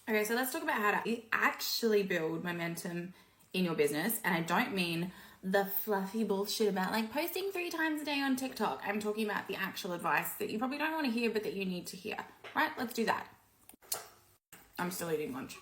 Okay, so let's talk about how to actually build momentum in your business. And I don't mean the fluffy bullshit about like posting 3 times a day on TikTok. I'm talking about the actual advice that you probably don't want to hear, but that you need to hear, right? Let's do that. I'm still eating lunch.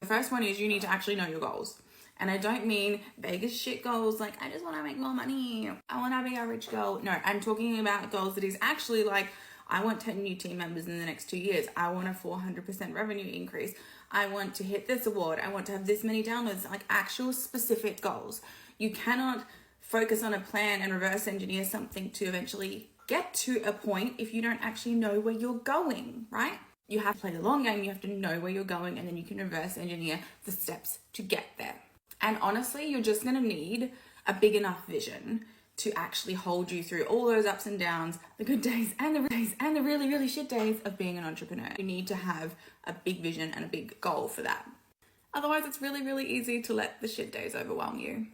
The first one is you need to actually know your goals. And I don't mean big as shit goals like I just want to make more money, I want to be a rich girl. No, I'm talking about goals that is actually like I want 10 new team members in the next 2 years. I want a 400% revenue increase. I want to hit this award. I want to have this many downloads, like actual specific goals. You cannot focus on a plan and reverse engineer something to eventually get to a point if you don't actually know where you're going, right? You have to play the long game. You have to know where you're going, and then you can reverse engineer the steps to get there. And honestly, you're just going to need a big enough vision to actually hold you through all those ups and downs, the good days and the really, really shit days of being an entrepreneur. You need to have a big vision and a big goal for that. Otherwise, it's really, really easy to let the shit days overwhelm you.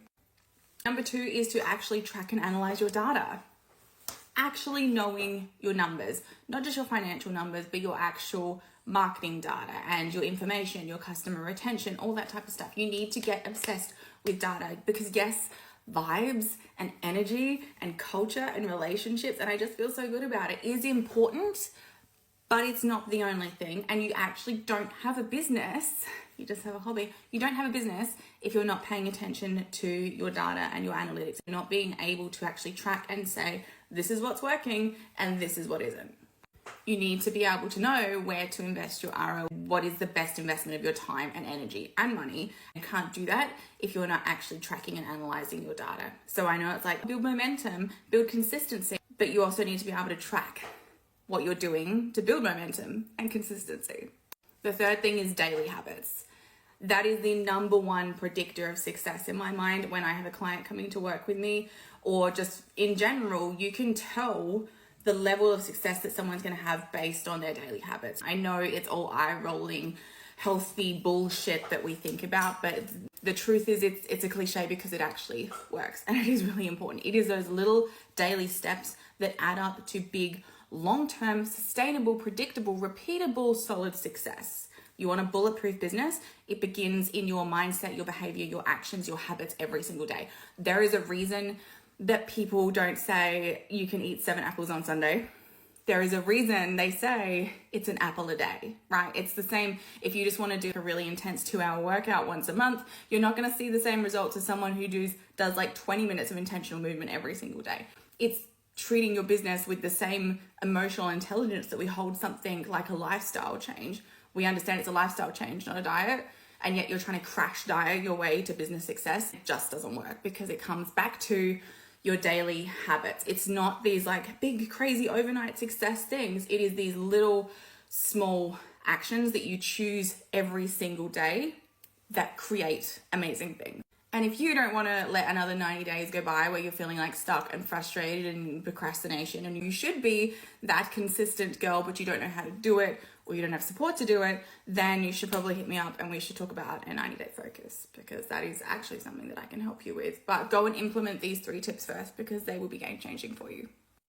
Number 2 is to actually track and analyze your data. Actually knowing your numbers, not just your financial numbers, but your actual marketing data and your information, your customer retention, all that type of stuff. You need to get obsessed with data because yes, vibes and energy and culture and relationships, and I just feel so good about it, is important, but it's not the only thing. And you actually don't have a business, you just have a hobby. You don't have a business if you're not paying attention to your data and your analytics, not being able to actually track and say, this is what's working and this is what isn't. You need to be able to know where to invest your ROI, what is the best investment of your time and energy and money. You can't do that if you're not actually tracking and analyzing your data. So I know it's like build momentum, build consistency, but you also need to be able to track what you're doing to build momentum and consistency. The third thing is daily habits. That is the number one predictor of success in my mind when I have a client coming to work with me, or just in general. You can tell the level of success that someone's going to have based on their daily habits. I know it's all eye-rolling, healthy bullshit that we think about, but the truth is it's a cliche because it actually works and it is really important. It is those little daily steps that add up to big, long-term, sustainable, predictable, repeatable, solid success. You want a bulletproof business? It begins in your mindset, your behavior, your actions, your habits every single day. There is a reason that people don't say you can eat 7 apples on Sunday. There is a reason they say it's an apple a day, right? It's the same if you just want to do a really intense 2-hour workout once a month. You're not going to see the same results as someone who does like 20 minutes of intentional movement every single day. It's treating your business with the same emotional intelligence that we hold something like a lifestyle change. We understand it's a lifestyle change, not a diet. And yet you're trying to crash diet your way to business success. It just doesn't work because it comes back to your daily habits. It's not these like big, crazy overnight success things. It is these little, small actions that you choose every single day that create amazing things. And if you don't want to let another 90 days go by where you're feeling like stuck and frustrated and procrastination, and you should be that consistent girl, but you don't know how to do it, or you don't have support to do it, then you should probably hit me up and we should talk about a 90-day focus, because that is actually something that I can help you with. But go and implement these 3 tips first because they will be game changing for you.